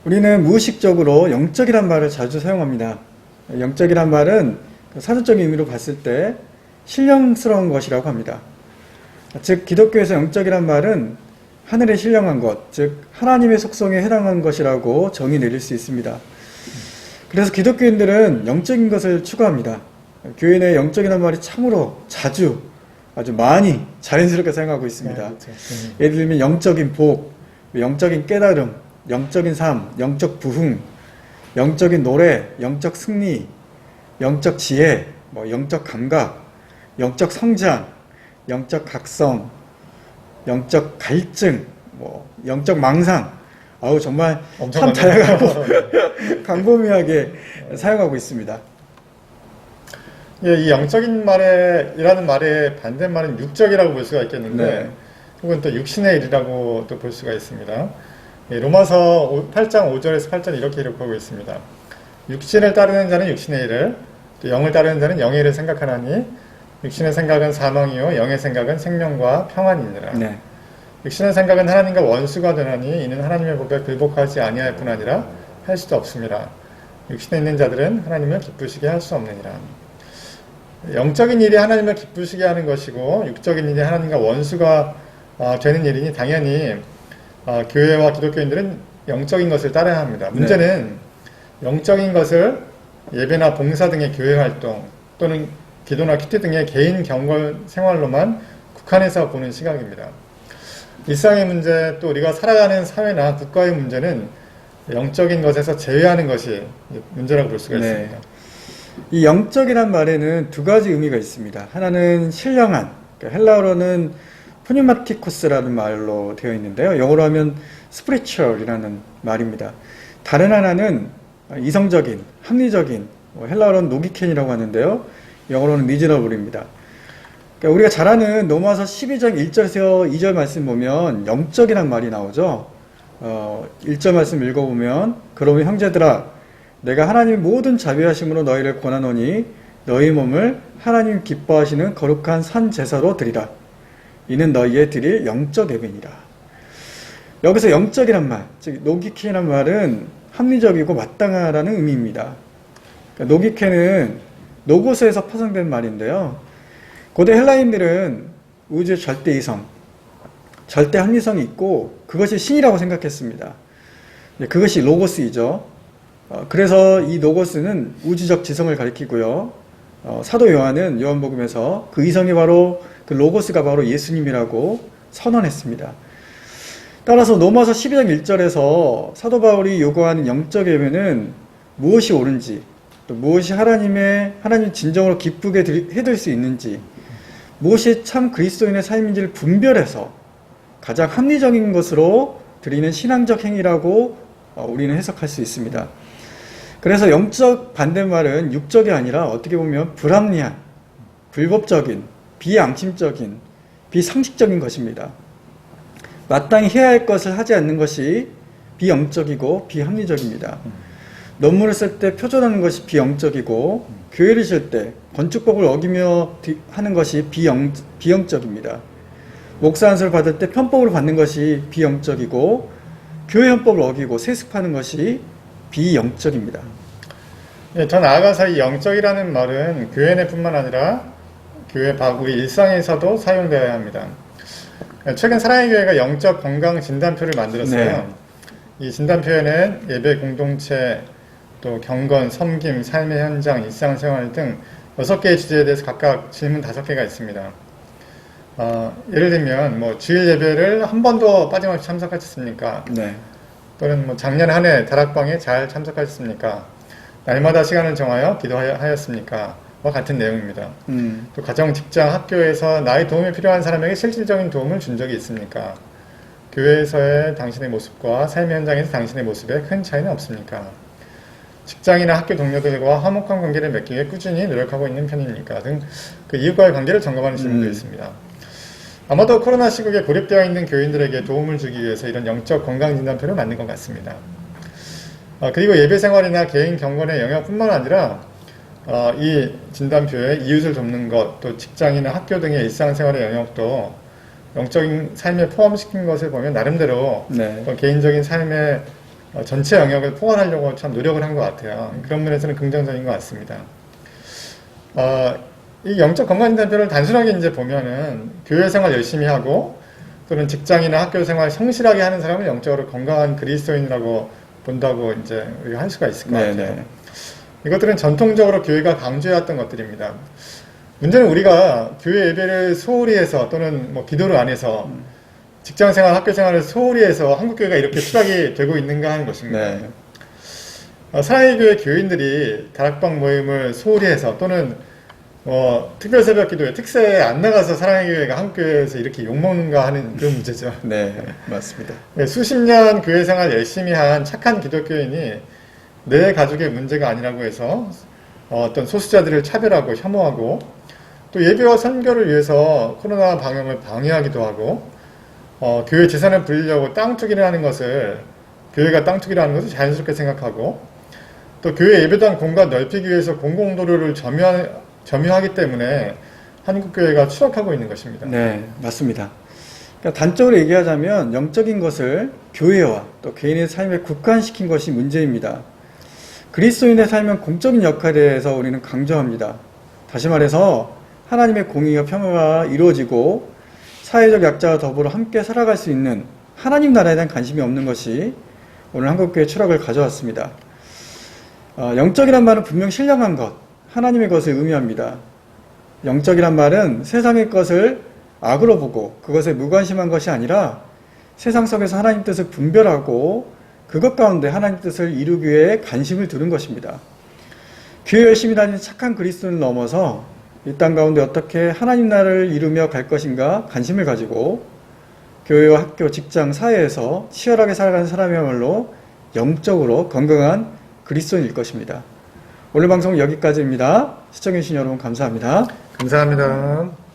우리는 무의식적으로 영적이란 말을 자주 사용합니다. 영적이란 말은 사전적인 의미로 봤을 때 신령스러운 것이라고 합니다. 즉 기독교에서 영적이란 말은 하늘에 신령한 것, 즉 하나님의 속성에 해당하는 것이라고 정의 내릴 수 있습니다. 그래서 기독교인들은 영적인 것을 추구합니다. 교회 내 영적이란 말이 참으로 자주, 아주 많이 자연스럽게 사용하고 있습니다. 네, 그렇죠. 예를 들면 영적인 복, 영적인 깨달음, 영적인 삶, 영적 부흥, 영적인 노래, 영적 승리, 영적 지혜, 영적 감각, 영적 성장, 영적 각성, 영적 갈증, 영적 망상. 정말 참 다양하고 광범위하게 사용하고 있습니다. 예, 이 영적인 말이라는 말의 반대말은 육적이라고 볼 수가 있겠는데, 네. 혹은 또 육신의 일이라고 또 볼 수가 있습니다. 예, 로마서 8장 5절에서 8절 이렇게 기록하고 있습니다. 육신을 따르는 자는 육신의 일을, 또 영을 따르는 자는 영의 일을 생각하나니 육신의 생각은 사망이요 영의 생각은 생명과 평안이니라. 네. 육신의 생각은 하나님과 원수가 되나니 이는 하나님의 법에 굴복하지 아니할 뿐 아니라 할 수도 없습니다. 육신에 있는 자들은 하나님을 기쁘시게 할 수 없느니라. 영적인 일이 하나님을 기쁘시게 하는 것이고 육적인 일이 하나님과 원수가 되는 일이니 당연히 교회와 기독교인들은 영적인 것을 따라야 합니다. 문제는 영적인 것을 예배나 봉사 등의 교회 활동 또는 기도나 큐티 등의 개인 경건 생활로만 국한해서 보는 시각입니다. 일상의 문제 또 우리가 살아가는 사회나 국가의 문제는 영적인 것에서 제외하는 것이 문제라고 볼 수가 있습니다. 이 영적이란 말에는 두 가지 의미가 있습니다. 하나는 신령한, 그러니까 헬라어로는 푸뉴마티코스라는 말로 되어 있는데요. 영어로 하면 spiritual이라는 말입니다. 다른 하나는 이성적인, 합리적인, 헬라어로는 노기켄이라고 하는데요. 영어로는 reasonable입니다. 그러니까 우리가 잘 아는 로마서 12장 1절에서 2절 말씀 보면 영적이란 말이 나오죠. 1절 말씀 읽어보면 그러면 형제들아 내가 하나님의 모든 자비하심으로 너희를 권하노니 너희 몸을 하나님 기뻐하시는 거룩한 산 제사로 드리라. 이는 너희의 드릴 영적 예배니라. 여기서 영적이란 말, 즉 노기케란 말은 합리적이고 마땅하라는 의미입니다. 그러니까 노기케는 노고스에서 파생된 말인데요. 고대 헬라인들은 우주의 절대 이성, 절대 합리성이 있고 그것이 신이라고 생각했습니다. 그것이 로고스이죠. 그래서 이 로고스는 우주적 지성을 가리키고요. 사도 요한은 요한복음에서 그 이성이 바로 그 로고스가 바로 예수님이라고 선언했습니다. 따라서 로마서 12장 1절에서 사도 바울이 요구하는 영적 예배는 무엇이 옳은지 또 무엇이 하나님 진정으로 기쁘게 해드릴 수 있는지 무엇이 참 그리스도인의 삶인지를 분별해서 가장 합리적인 것으로 드리는 신앙적 행위라고 우리는 해석할 수 있습니다. 그래서 영적 반대말은 육적이 아니라 어떻게 보면 불합리한, 불법적인, 비양심적인, 비상식적인 것입니다. 마땅히 해야 할 것을 하지 않는 것이 비영적이고 비합리적입니다. 논문을 쓸 때 표절하는 것이 비영적이고 교회를 질 때 건축법을 어기며 하는 것이 비영적입니다. 목사 안수를 받을 때 편법을 받는 것이 비영적이고 교회 헌법을 어기고 세습하는 것이 비영적입니다. 예, 더 나아가서 이 영적이라는 말은 교회 내뿐만 아니라 교회 밖 우리 일상에서도 사용되어야 합니다. 최근 사랑의 교회가 영적 건강 진단표를 만들었어요. 네. 이 진단표에는 예배 공동체, 또 경건, 섬김, 삶의 현장, 일상생활 등 6개의 주제에 대해서 각각 질문 5개가 있습니다. 예를 들면 주일 예배를 한 번도 빠짐없이 참석하셨습니까? 네. 또는 작년 한 해 다락방에 잘 참석하셨습니까? 날마다 시간을 정하여 기도하였습니까? 와 같은 내용입니다. 또 가정, 직장, 학교에서 나의 도움이 필요한 사람에게 실질적인 도움을 준 적이 있습니까? 교회에서의 당신의 모습과 삶의 현장에서 당신의 모습에 큰 차이는 없습니까? 직장이나 학교 동료들과 화목한 관계를 맺기 위해 꾸준히 노력하고 있는 편입니까? 등 그 이웃과의 관계를 점검하는 질문도 있습니다. 아마도 코로나 시국에 고립되어 있는 교인들에게 도움을 주기 위해서 이런 영적 건강 진단표를 만든 것 같습니다. 그리고 예배 생활이나 개인 경건의 영역뿐만 아니라 이 진단표에 이웃을 돕는 것, 또 직장이나 학교 등의 일상생활의 영역도 영적인 삶에 포함시킨 것을 보면 나름대로 네. 또 개인적인 삶의 전체 영역을 포괄하려고 참 노력을 한 것 같아요. 그런 면에서는 긍정적인 것 같습니다. 이 영적 건강진단표를 단순하게 이제 보면은 교회 생활 열심히 하고 또는 직장이나 학교 생활 성실하게 하는 사람을 영적으로 건강한 그리스도인이라고 본다고 이제 우리가 할 수가 있을 것 같아요. 이것들은 전통적으로 교회가 강조해왔던 것들입니다. 문제는 우리가 교회 예배를 소홀히 해서 또는 뭐 기도를 안 해서 직장 생활, 학교 생활을 소홀히 해서 한국교회가 이렇게 추락이 되고 있는가 하는 것입니다. 사랑의 교회 교인들이 다락방 모임을 소홀히 해서 또는 특별 새벽 기도회 특세에 안 나가서 사랑의 교회가 한국교회에서 이렇게 욕먹는가 하는 그런 문제죠. 네, 맞습니다. 수십 년 교회 생활 열심히 한 착한 기독교인이 내 가족의 문제가 아니라고 해서 어떤 소수자들을 차별하고 혐오하고 또 예배와 선교를 위해서 코로나 방역을 방해하기도 하고 교회 재산을 불리려고 땅 투기를 하는 것을 교회가 땅 투기를 하는 것을 자연스럽게 생각하고 또 교회 예배당 공간 넓히기 위해서 공공도로를 점유하기 때문에 한국교회가 추락하고 있는 것입니다. 네, 맞습니다. 그러니까 단적으로 얘기하자면 영적인 것을 교회와 또 개인의 삶에 국한시킨 것이 문제입니다. 그리스도인의 삶은 공적인 역할에 대해서 우리는 강조합니다. 다시 말해서 하나님의 공의와 평화가 이루어지고 사회적 약자와 더불어 함께 살아갈 수 있는 하나님 나라에 대한 관심이 없는 것이 오늘 한국교회의 추락을 가져왔습니다. 영적이란 말은 분명 신령한 것, 하나님의 것을 의미합니다. 영적이란 말은 세상의 것을 악으로 보고 그것에 무관심한 것이 아니라 세상 속에서 하나님 뜻을 분별하고 그것 가운데 하나님 뜻을 이루기 위해 관심을 두는 것입니다. 교회 열심히 다니는 착한 그리스도인을 넘어서 이 땅 가운데 어떻게 하나님 나라를 이루며 갈 것인가 관심을 가지고 교회와 학교, 직장, 사회에서 치열하게 살아가는 사람이야말로 영적으로 건강한 그리스도인일 것입니다. 오늘 방송은 여기까지입니다. 시청해주신 여러분 감사합니다. 감사합니다.